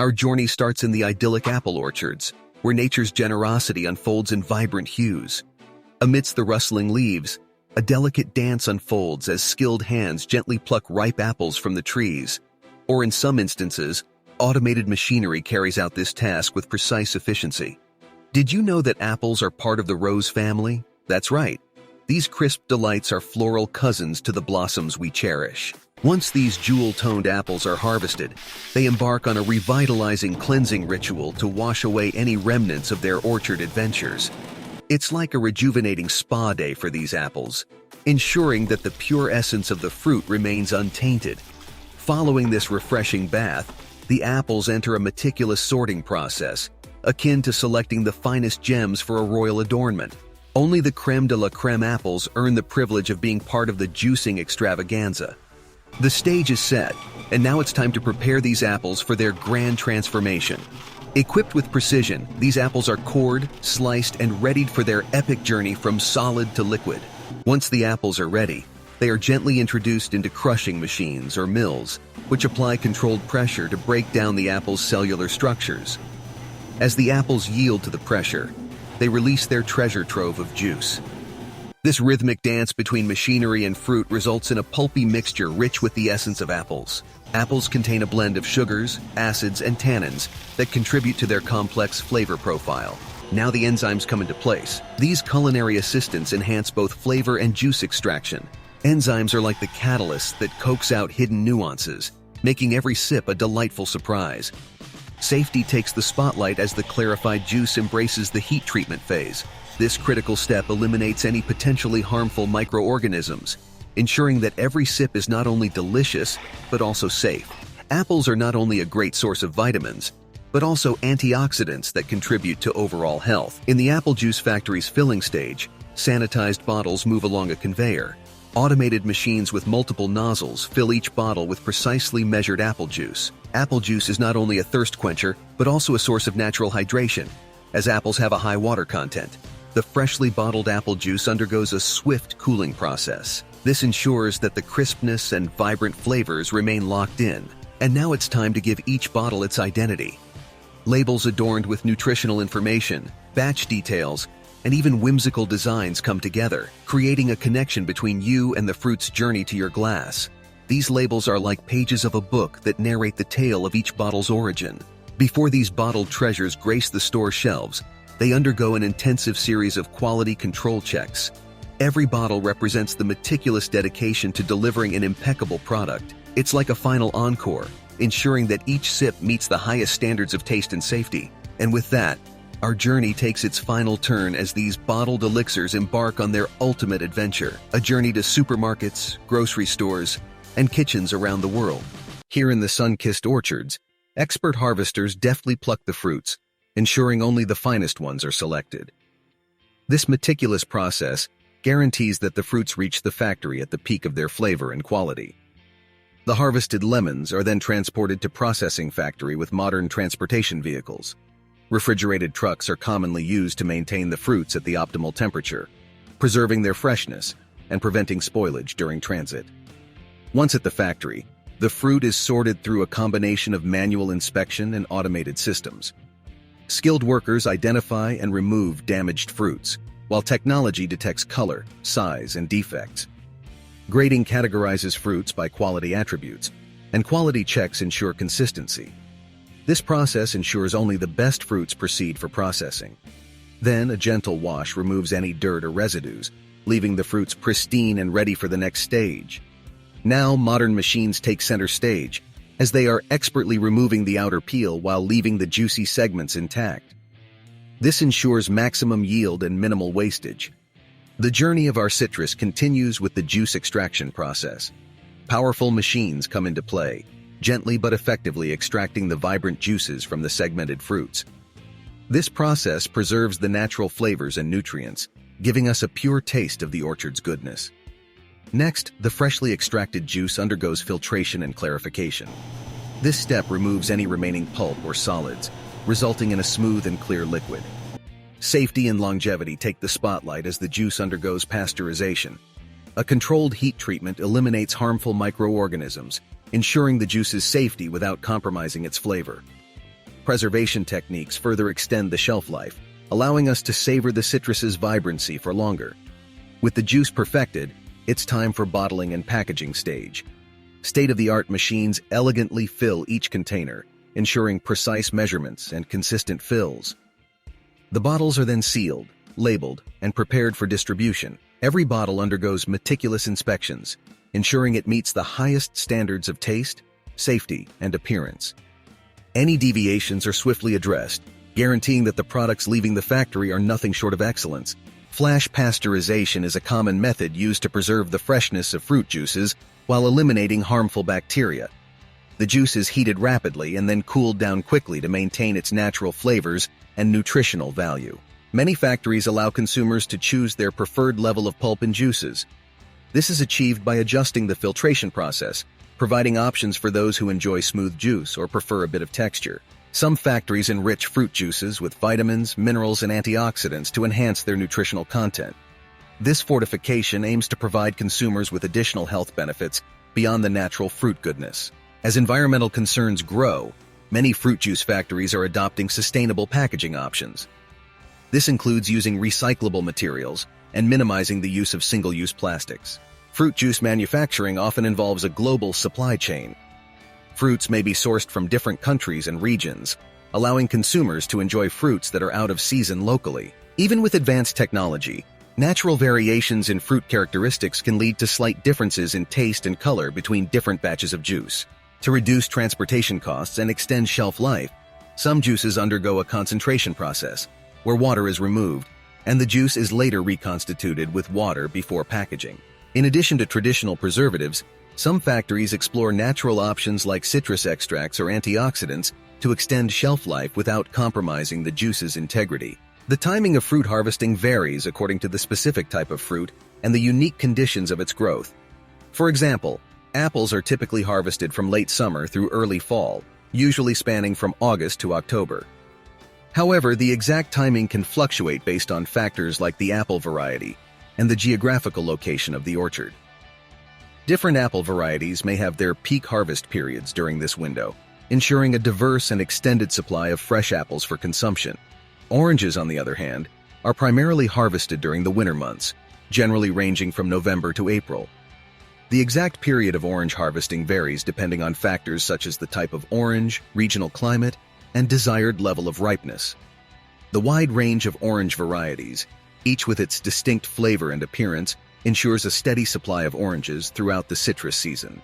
Our journey starts in the idyllic apple orchards, where nature's generosity unfolds in vibrant hues. Amidst the rustling leaves, a delicate dance unfolds as skilled hands gently pluck ripe apples from the trees. Or in some instances, automated machinery carries out this task with precise efficiency. Did you know that apples are part of the rose family? That's right. These crisp delights are floral cousins to the blossoms we cherish. Once these jewel-toned apples are harvested, they embark on a revitalizing cleansing ritual to wash away any remnants of their orchard adventures. It's like a rejuvenating spa day for these apples, ensuring that the pure essence of the fruit remains untainted. Following this refreshing bath, the apples enter a meticulous sorting process, akin to selecting the finest gems for a royal adornment. Only the crème de la crème apples earn the privilege of being part of the juicing extravaganza. The stage is set, and now it's time to prepare these apples for their grand transformation. Equipped with precision, these apples are cored, sliced, and readied for their epic journey from solid to liquid. Once the apples are ready, they are gently introduced into crushing machines or mills, which apply controlled pressure to break down the apple's cellular structures. As the apples yield to the pressure, they release their treasure trove of juice. This rhythmic dance between machinery and fruit results in a pulpy mixture rich with the essence of apples. Apples contain a blend of sugars, acids, and tannins that contribute to their complex flavor profile. Now the enzymes come into place. These culinary assistants enhance both flavor and juice extraction. Enzymes are like the catalysts that coax out hidden nuances, making every sip a delightful surprise. Safety takes the spotlight as the clarified juice embraces the heat treatment phase. This critical step eliminates any potentially harmful microorganisms, ensuring that every sip is not only delicious, but also safe. Apples are not only a great source of vitamins, but also antioxidants that contribute to overall health. In the apple juice factory's filling stage, sanitized bottles move along a conveyor. Automated machines with multiple nozzles fill each bottle with precisely measured apple juice. Apple juice is not only a thirst quencher, but also a source of natural hydration, as apples have a high water content. The freshly bottled apple juice undergoes a swift cooling process. This ensures that the crispness and vibrant flavors remain locked in. And now it's time to give each bottle its identity. Labels adorned with nutritional information, batch details, and even whimsical designs come together, creating a connection between you and the fruit's journey to your glass. These labels are like pages of a book that narrate the tale of each bottle's origin. Before these bottled treasures grace the store shelves, they undergo an intensive series of quality control checks. Every bottle represents the meticulous dedication to delivering an impeccable product. It's like a final encore, ensuring that each sip meets the highest standards of taste and safety. And with that, our journey takes its final turn as these bottled elixirs embark on their ultimate adventure, a journey to supermarkets, grocery stores, and kitchens around the world. Here in the sun-kissed orchards, expert harvesters deftly pluck the fruits, ensuring only the finest ones are selected. This meticulous process guarantees that the fruits reach the factory at the peak of their flavor and quality. The harvested lemons are then transported to processing factory with modern transportation vehicles. Refrigerated trucks are commonly used to maintain the fruits at the optimal temperature, preserving their freshness and preventing spoilage during transit. Once at the factory, the fruit is sorted through a combination of manual inspection and automated systems. Skilled workers identify and remove damaged fruits, while technology detects color, size, and defects. Grading categorizes fruits by quality attributes, and quality checks ensure consistency. This process ensures only the best fruits proceed for processing. Then, a gentle wash removes any dirt or residues, leaving the fruits pristine and ready for the next stage. Now, modern machines take center stage, as they are expertly removing the outer peel while leaving the juicy segments intact. This ensures maximum yield and minimal wastage. The journey of our citrus continues with the juice extraction process. Powerful machines come into play, gently but effectively extracting the vibrant juices from the segmented fruits. This process preserves the natural flavors and nutrients, giving us a pure taste of the orchard's goodness. Next, the freshly extracted juice undergoes filtration and clarification. This step removes any remaining pulp or solids, resulting in a smooth and clear liquid. Safety and longevity take the spotlight as the juice undergoes pasteurization. A controlled heat treatment eliminates harmful microorganisms, ensuring the juice's safety without compromising its flavor. preservation techniques further extend the shelf life, allowing us to savor the citrus's vibrancy for longer. With the juice perfected, it's time for bottling and packaging stage. State-of-the-art machines elegantly fill each container, ensuring precise measurements and consistent fills. The bottles are then sealed, labeled, and prepared for distribution. Every bottle undergoes meticulous inspections, ensuring it meets the highest standards of taste, safety, and appearance. Any deviations are swiftly addressed, guaranteeing that the products leaving the factory are nothing short of excellence. Flash pasteurization is a common method used to preserve the freshness of fruit juices while eliminating harmful bacteria. The juice is heated rapidly and then cooled down quickly to maintain its natural flavors and nutritional value. Many factories allow consumers to choose their preferred level of pulp in juices. This is achieved by adjusting the filtration process, providing options for those who enjoy smooth juice or prefer a bit of texture. Some factories enrich fruit juices with vitamins, minerals, and antioxidants to enhance their nutritional content. This fortification aims to provide consumers with additional health benefits beyond the natural fruit goodness. As environmental concerns grow, many fruit juice factories are adopting sustainable packaging options. This includes using recyclable materials and minimizing the use of single-use plastics. Fruit juice manufacturing often involves a global supply chain. Fruits may be sourced from different countries and regions, allowing consumers to enjoy fruits that are out of season locally. Even with advanced technology, natural variations in fruit characteristics can lead to slight differences in taste and color between different batches of juice. To reduce transportation costs and extend shelf life, some juices undergo a concentration process, where water is removed, and the juice is later reconstituted with water before packaging. In addition to traditional preservatives, some factories explore natural options like citrus extracts or antioxidants to extend shelf life without compromising the juice's integrity. The timing of fruit harvesting varies according to the specific type of fruit and the unique conditions of its growth. For example, apples are typically harvested from late summer through early fall, usually spanning from August to October. However, the exact timing can fluctuate based on factors like the apple variety and the geographical location of the orchard. Different apple varieties may have their peak harvest periods during this window, ensuring a diverse and extended supply of fresh apples for consumption. Oranges, on the other hand, are primarily harvested during the winter months, generally ranging from November to April. The exact period of orange harvesting varies depending on factors such as the type of orange, regional climate, and desired level of ripeness. The wide range of orange varieties, each with its distinct flavor and appearance, ensures a steady supply of oranges throughout the citrus season.